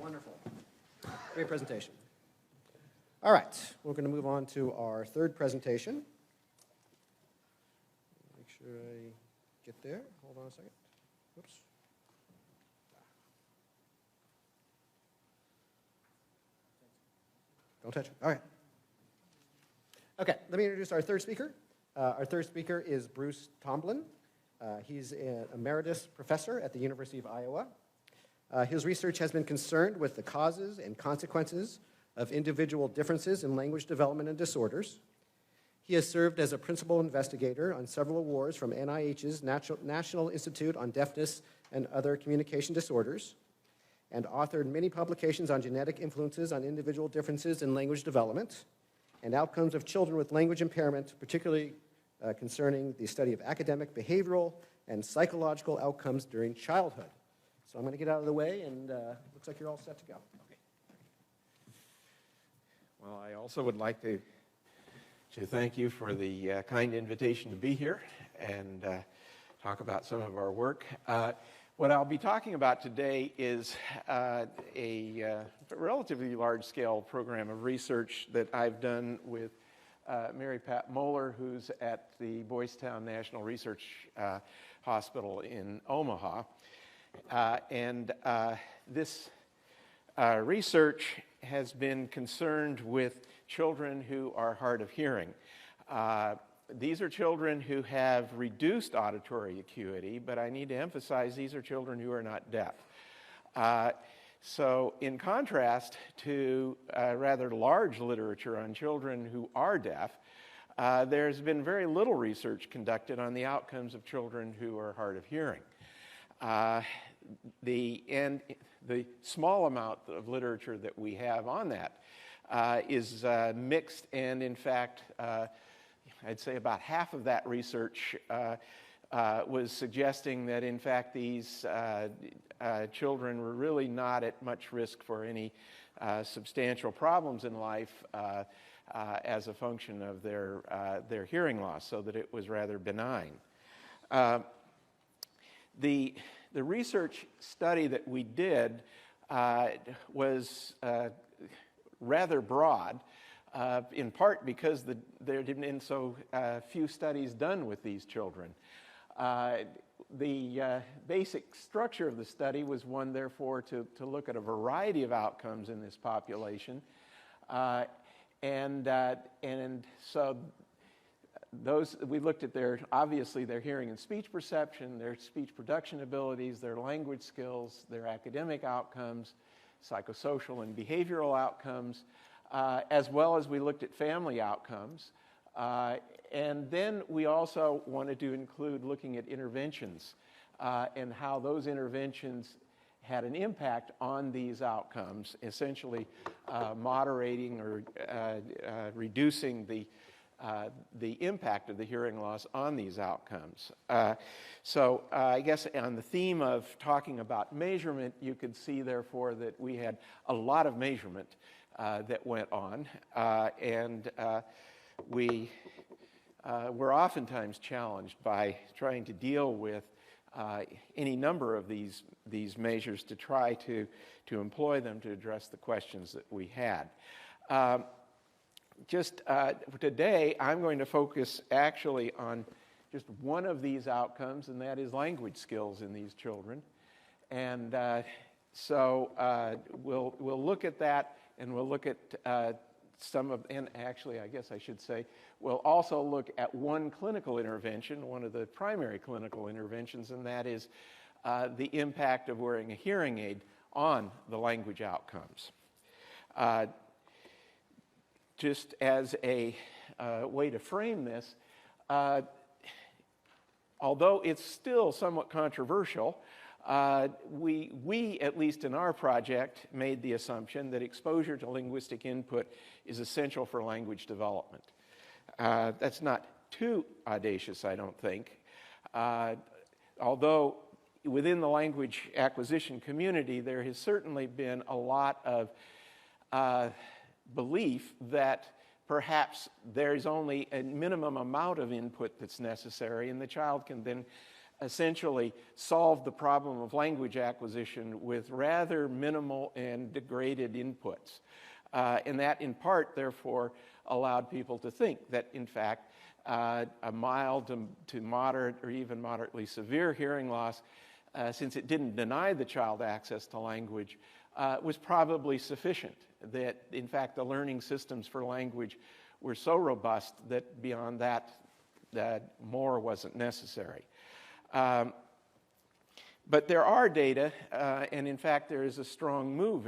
Wonderful. Great presentation. All right, we're going to move on to our third presentation. Make sure I get there. Hold on a second. Whoops. Don't touch it. All right. Okay, let me introduce our third speaker. Our third speaker is Bruce Tomblin. He's an emeritus professor at the University of Iowa. His research has been concerned with the causes and consequences of individual differences in language development and disorders. He has served as a principal investigator on several awards from NIH's National Institute on Deafness and Other Communication Disorders, and authored many publications on genetic influences on individual differences in language development and outcomes of children with language impairment, particularly concerning the study of academic, behavioral, and psychological outcomes during childhood. So I'm going to get out of the way, and looks like you're all set to go. Okay. Well, I also would like to thank you for the kind invitation to be here and talk about some of our work. What I'll be talking about today is a relatively large-scale program of research that I've done with Mary Pat Moeller, who's at the Boys Town National Research Hospital in Omaha. This research has been concerned with children who are hard of hearing. These are children who have reduced auditory acuity, but I need to emphasize these are children who are not deaf. So in contrast to rather large literature on children who are deaf, there's been very little research conducted on the outcomes of children who are hard of hearing. The small amount of literature that we have on that is mixed, and in fact, I'd say about half of that research was suggesting that in fact these children were really not at much risk for any substantial problems in life as a function of their hearing loss, so that it was rather benign. The research study that we did was rather broad, in part because there had been so few studies done with these children. The basic structure of the study was one, therefore, to look at a variety of outcomes in this population. And so we looked at obviously their hearing and speech perception, their speech production abilities, their language skills, their academic outcomes, psychosocial and behavioral outcomes, as well as we looked at family outcomes. And then we also wanted to include looking at interventions and how those interventions had an impact on these outcomes, essentially moderating or reducing the impact of the hearing loss on these outcomes. So I guess on the theme of talking about measurement, you could see, therefore, that we had a lot of measurement that went on, and we were oftentimes challenged by trying to deal with any number of these measures to try to employ them to address the questions that we had. Today, I'm going to focus actually on just one of these outcomes, and that is language skills in these children. And so we'll look at that, and we'll look at and actually, I guess I should say, we'll also look at one clinical intervention, one of the primary clinical interventions, and that is the impact of wearing a hearing aid on the language outcomes. Just as a way to frame this, although it's still somewhat controversial, we, at least in our project, made the assumption that exposure to linguistic input is essential for language development. That's not too audacious, I don't think. Although within the language acquisition community, there has certainly been a lot of belief that perhaps there's only a minimum amount of input that's necessary, and the child can then essentially solved the problem of language acquisition with rather minimal and degraded inputs. And that, in part, therefore, allowed people to think that, in fact, a mild to moderate or even moderately severe hearing loss, since it didn't deny the child access to language, was probably sufficient. That, in fact, the learning systems for language were so robust that beyond that, more wasn't necessary. But there are data, and in fact there is a strong move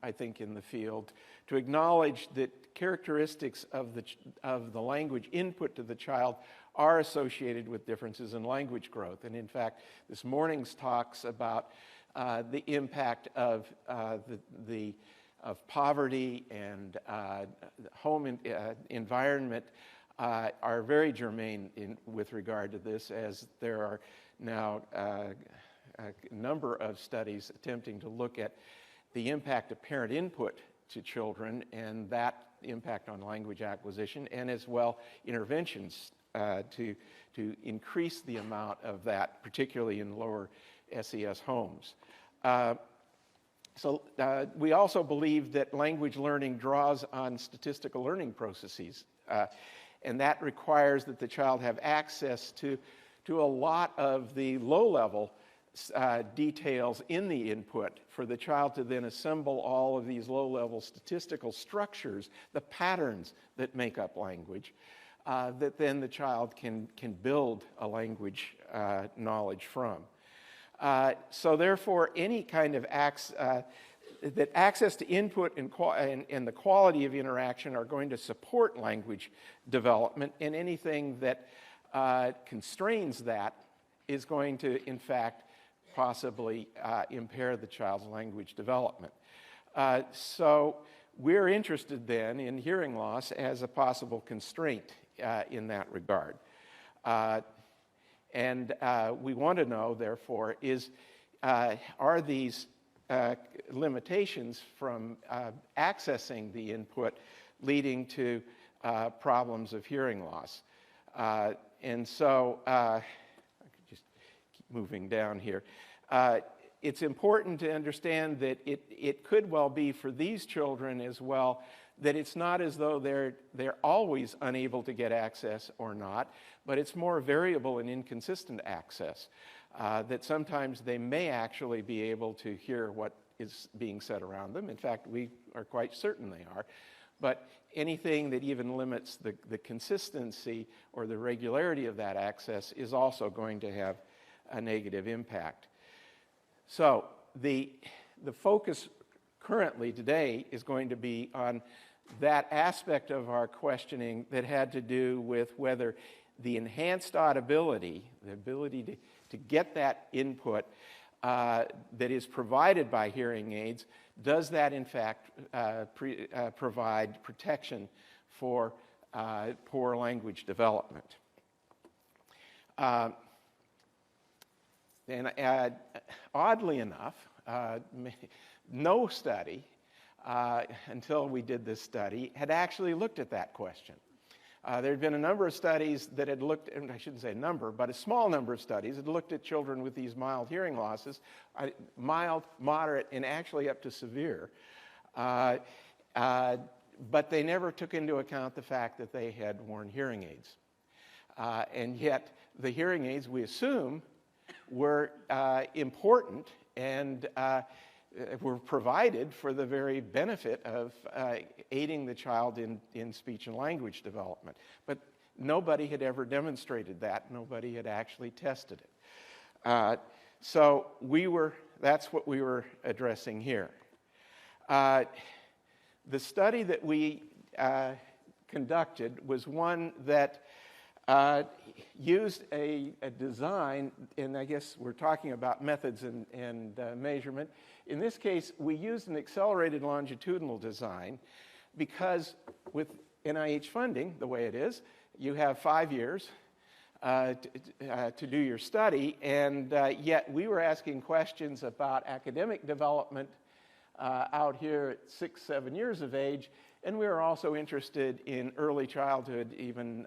I think, in the field to acknowledge that characteristics of the language input to the child are associated with differences in language growth. And in fact, this morning's talks about the impact of poverty and home environment are very germane with regard to this, as there are now a number of studies attempting to look at the impact of parent input to children and that impact on language acquisition, and as well interventions to increase the amount of that, particularly in lower SES homes. So we also believe that language learning draws on statistical learning processes, and that requires that the child have access to a lot of the low-level details in the input for the child to then assemble all of these low-level statistical structures, the patterns that make up language, that then the child can build a language knowledge from. So therefore, any kind of that access to input and the quality of interaction are going to support language development, and anything that constrains that is going to, in fact, possibly impair the child's language development. So we're interested then in hearing loss as a possible constraint in that regard. And we want to know, therefore, are these limitations from accessing the input leading to problems of hearing loss? And so, I could just keep moving down here. It's important to understand that it could well be for these children as well that it's not as though they're always unable to get access or not, but it's more variable and inconsistent access. That sometimes they may actually be able to hear what is being said around them. In fact, we are quite certain they are. But anything that even limits the consistency or the regularity of that access is also going to have a negative impact. So the focus currently today is going to be on that aspect of our questioning that had to do with whether the enhanced audibility, the ability to get that input that is provided by hearing aids, does that in fact provide protection for poor language development? And oddly enough, no study until we did this study had actually looked at that question. There had been a number of studies that had looked, and I shouldn't say a number, but a small number of studies had looked at children with these mild hearing losses, mild, moderate, and actually up to severe. But they never took into account the fact that they had worn hearing aids. And yet, the hearing aids, we assume, were important and were provided for the very benefit of aiding the child in speech and language development. But nobody had ever demonstrated that. Nobody had actually tested it. So that's what we were addressing here. The study that we conducted was one that used a design, and I guess we're talking about methods and measurement. In this case, we used an accelerated longitudinal design because with NIH funding, the way it is, you have 5 years to do your study, and yet we were asking questions about academic development out here at 6, 7 years of age, and we were also interested in early childhood, even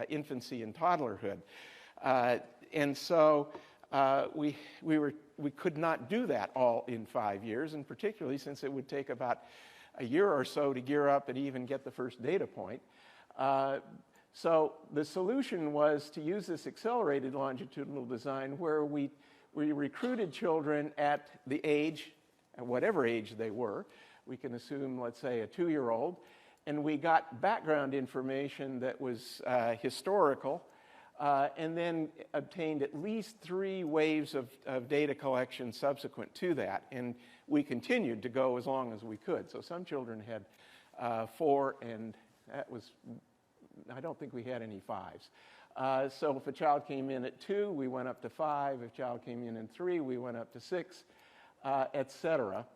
infancy and toddlerhood. and so we could not do that all in 5 years, and particularly since it would take about a year or so to gear up and even get the first data point. So the solution was to use this accelerated longitudinal design where we recruited children at the age, at whatever age they were. We can assume, let's say, a 2-year-old, and we got background information that was historical, and then obtained at least 3 waves of data collection subsequent to that. And we continued to go as long as we could. So some children had 4, and that was, I don't think we had any 5s. So if a child came in at 2, we went up to 5. If a child came in 3, we went up to 6, et cetera.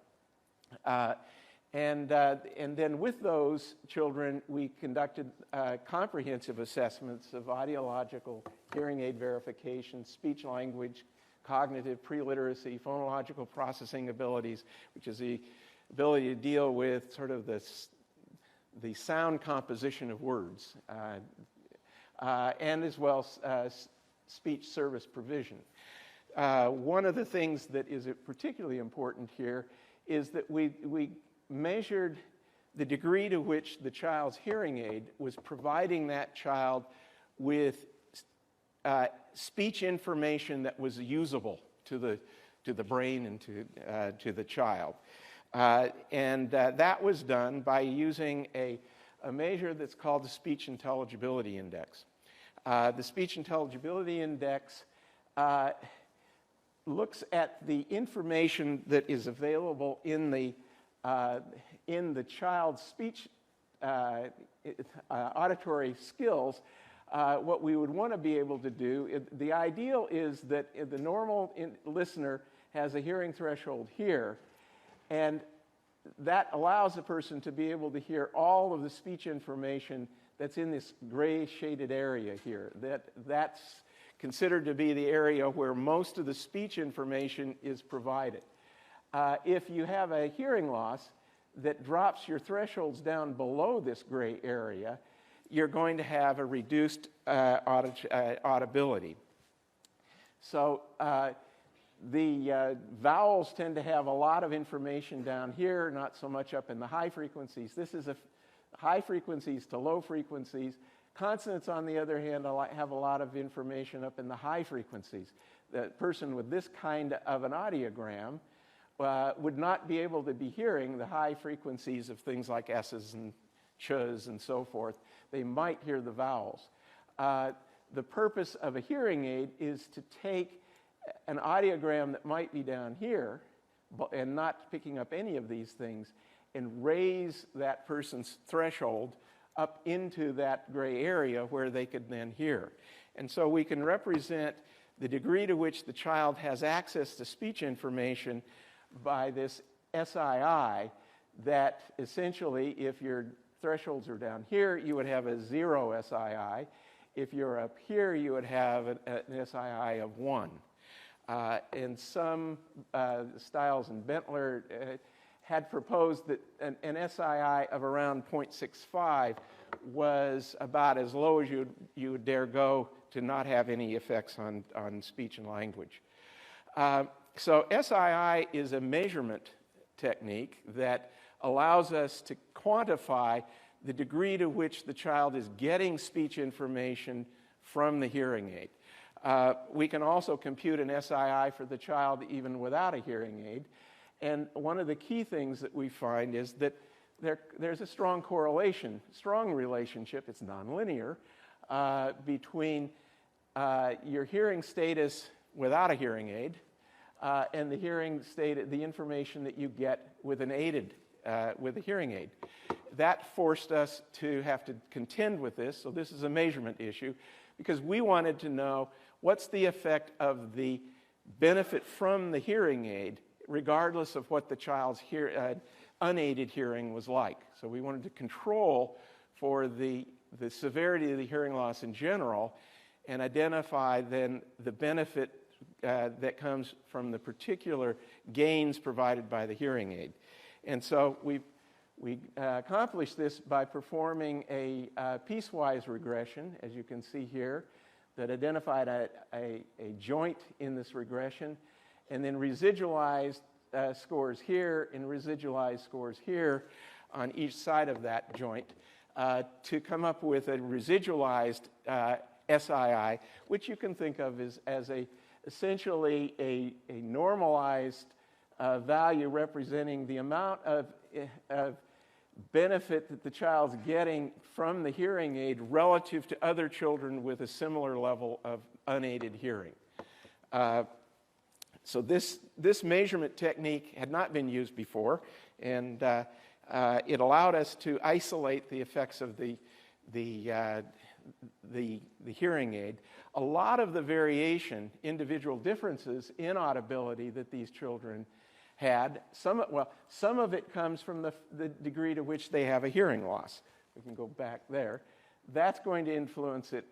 And then with those children, we conducted comprehensive assessments of audiological, hearing aid verification, speech language, cognitive, pre-literacy, phonological processing abilities, which is the ability to deal with sort of the sound composition of words, and as well as speech service provision. One of the things that is particularly important here is that we measured the degree to which the child's hearing aid was providing that child with speech information that was usable to the brain and to the child. And that was done by using a measure that's called the Speech Intelligibility Index. The Speech Intelligibility Index looks at the information that is available in the child's speech auditory skills. What we would want to be able to do, the ideal is that the normal listener has a hearing threshold here, and that allows a person to be able to hear all of the speech information that's in this gray shaded area here. That's considered to be the area where most of the speech information is provided. If you have a hearing loss that drops your thresholds down below this gray area, you're going to have a reduced audibility. So the vowels tend to have a lot of information down here, not so much up in the high frequencies. This is high frequencies to low frequencies. Consonants, on the other hand, have a lot of information up in the high frequencies. The person with this kind of an audiogram would not be able to be hearing the high frequencies of things like S's and ch's and so forth. They might hear the vowels. The purpose of a hearing aid is to take an audiogram that might be down here and not picking up any of these things and raise that person's threshold up into that gray area where they could then hear. And so we can represent the degree to which the child has access to speech information by this SII, that essentially if your thresholds are down here, you would have a 0 SII. If you're up here, you would have an SII of 1. And some Stiles and Bentler had proposed that an SII of around 0.65 was about as low as you would dare go to not have any effects on speech and language. So SII is a measurement technique that allows us to quantify the degree to which the child is getting speech information from the hearing aid. We can also compute an SII for the child even without a hearing aid. And one of the key things that we find is that there's a strong correlation, strong relationship, it's nonlinear, between your hearing status without a hearing aid and the hearing the information that you get with an aided, with a hearing aid. That forced us to have to contend with this, so this is a measurement issue, because we wanted to know what's the effect of the benefit from the hearing aid, regardless of what the child's unaided hearing was like. So we wanted to control for the severity of the hearing loss in general and identify then the benefit that comes from the particular gains provided by the hearing aid. And so we accomplished this by performing a piecewise regression, as you can see here. that identified a joint in this regression, and then residualized scores here and residualized scores here on each side of that joint to come up with a residualized SII, which you can think of as essentially a normalized value representing the amount of benefit that the child's getting from the hearing aid relative to other children with a similar level of unaided hearing. So this measurement technique had not been used before, and it allowed us to isolate the effects of the hearing aid. A lot of the variation, individual differences in audibility that these children had, some of it comes from the degree to which they have a hearing loss. We can go back there. That's going to influence it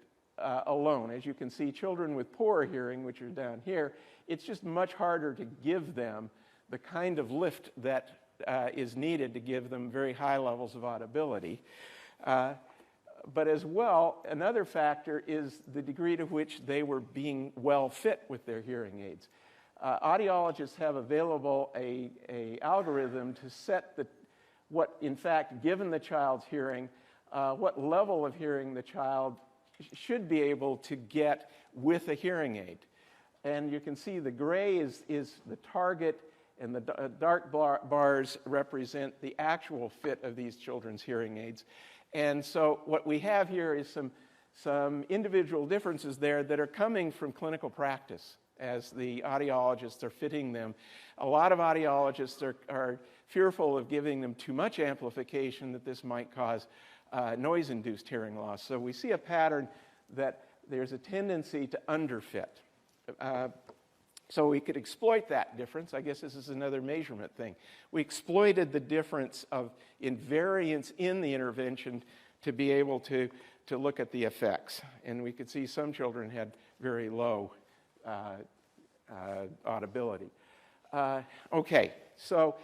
alone. As you can see, children with poor hearing, which are down here, it's just much harder to give them the kind of lift that is needed to give them very high levels of audibility. But as well, another factor is the degree to which they were being well fit with their hearing aids. Audiologists have available a algorithm to set what, in fact, given the child's hearing, what level of hearing the child should be able to get with a hearing aid. And you can see the gray is the target, and the dark bars represent the actual fit of these children's hearing aids. And so what we have here is some individual differences there that are coming from clinical practice as the audiologists are fitting them. A lot of audiologists are fearful of giving them too much amplification, that this might cause noise-induced hearing loss. So we see a pattern that there's a tendency to underfit. So we could exploit that difference. I guess this is another measurement thing. We exploited the difference in variance in the intervention to be able to look at the effects. And we could see some children had very low audibility. Okay, so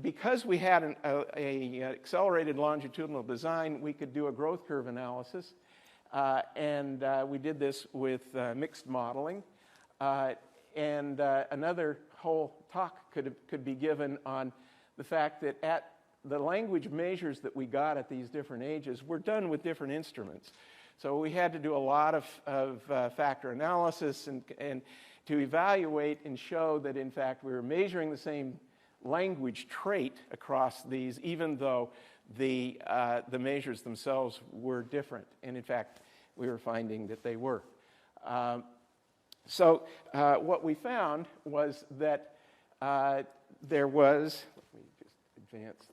because we had an accelerated longitudinal design, we could do a growth curve analysis. And we did this with mixed modeling. And another whole talk could be given on the fact that at the language measures that we got at these different ages were done with different instruments. So we had to do a lot of factor analysis and to evaluate and show that, in fact, we were measuring the same language trait across these, even though the measures themselves were different. And in fact, we were finding that they were. So what we found was that there was, let me just advance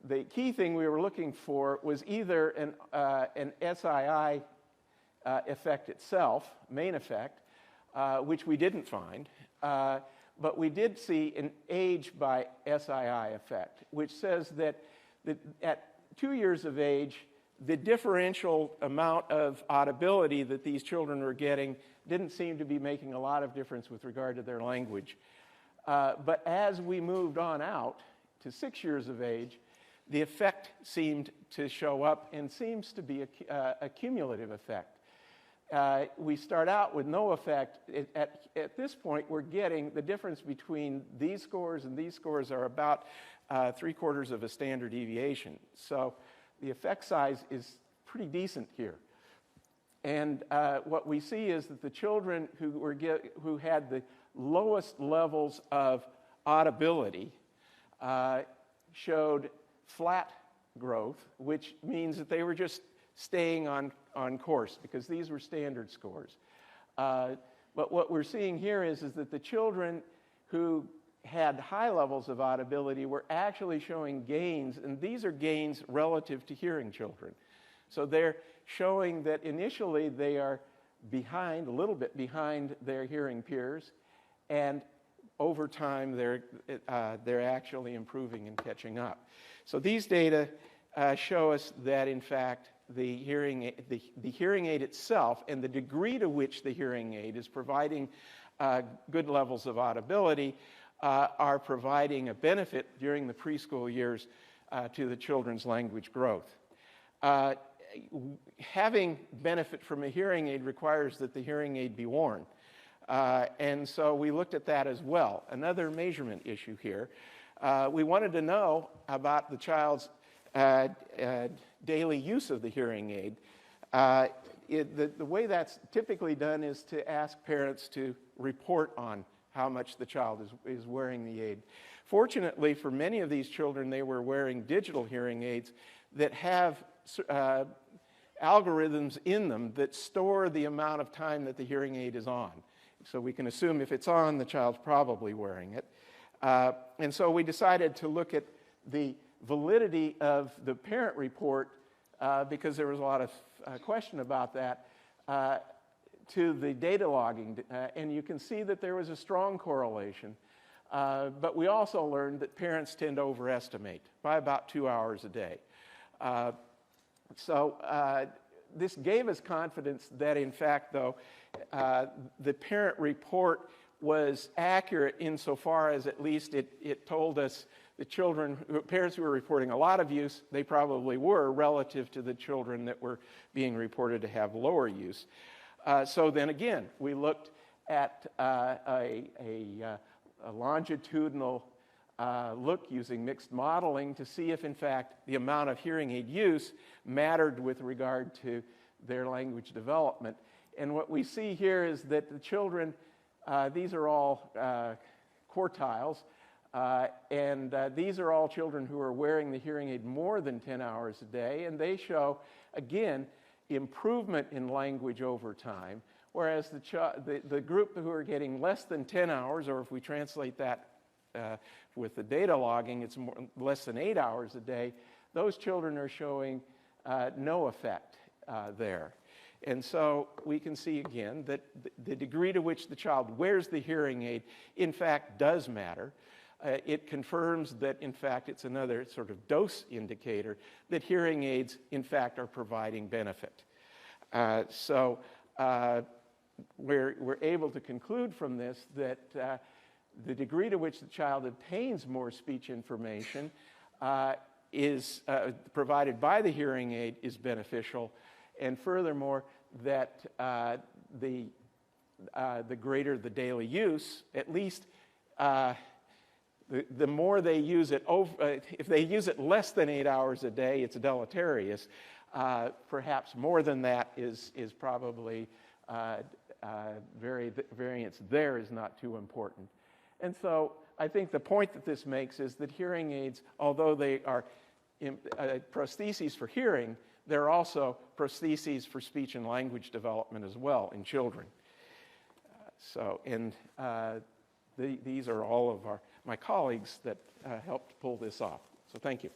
the key thing we were looking for was either an SII effect itself, main effect, which we didn't find, but we did see an age by SII effect, which says that at 2 years of age, the differential amount of audibility that these children were getting didn't seem to be making a lot of difference with regard to their language. But as we moved on out to 6 years of age, the effect seemed to show up and seems to be a cumulative effect. We start out with no effect. At this point, we're getting the difference between these scores and these scores are about 3/4 of a standard deviation. So the effect size is pretty decent here. And what we see is that the children who had the lowest levels of audibility showed flat growth, which means that they were just staying on course because these were standard scores. But what we're seeing here is that the children who had high levels of audibility were actually showing gains, and these are gains relative to hearing children. So they're showing that initially they are behind, a little bit behind their hearing peers, and over time they're actually improving and catching up. So these data show us that, in fact, the hearing aid itself and the degree to which the hearing aid is providing good levels of audibility are providing a benefit during the preschool years to the children's language growth. having benefit from a hearing aid requires that the hearing aid be worn. And so we looked at that as well. Another measurement issue here. We wanted to know about the child's daily use of the hearing aid. The way that's typically done is to ask parents to report on how much the child is wearing the aid. Fortunately, for many of these children, they were wearing digital hearing aids that have algorithms in them that store the amount of time that the hearing aid is on. So we can assume if it's on, the child's probably wearing it. And so we decided to look at the validity of the parent report, because there was a lot of question about that, to the data logging. And you can see that there was a strong correlation. But we also learned that parents tend to overestimate by about 2 hours a day. This gave us confidence that, in fact, though, the parent report was accurate insofar as at least it told us the parents who were reporting a lot of use, they probably were, relative to the children that were being reported to have lower use. So then again, we looked at a longitudinal look using mixed modeling to see if, in fact, the amount of hearing aid use mattered with regard to their language development. And what we see here is that the children, these are all quartiles, and these are all children who are wearing the hearing aid more than 10 hours a day, and they show, again, improvement in language over time, whereas the group who are getting less than 10 hours, or if we translate that with the data logging, it's less than 8 hours a day, those children are showing no effect there. And so we can see again that the degree to which the child wears the hearing aid, in fact, does matter. It confirms that, in fact, it's another sort of dose indicator that hearing aids, in fact, are providing benefit. We're able to conclude from this that the degree to which the child obtains more speech information is provided by the hearing aid is beneficial, and furthermore, that the greater the daily use, at least the more they use it, if they use it less than 8 hours a day, it's deleterious. Perhaps more than that is probably variance there is not too important. And so I think the point that this makes is that hearing aids, although they are prostheses for hearing, they're also prostheses for speech and language development as well in children. These are all of my colleagues that helped pull this off. So thank you.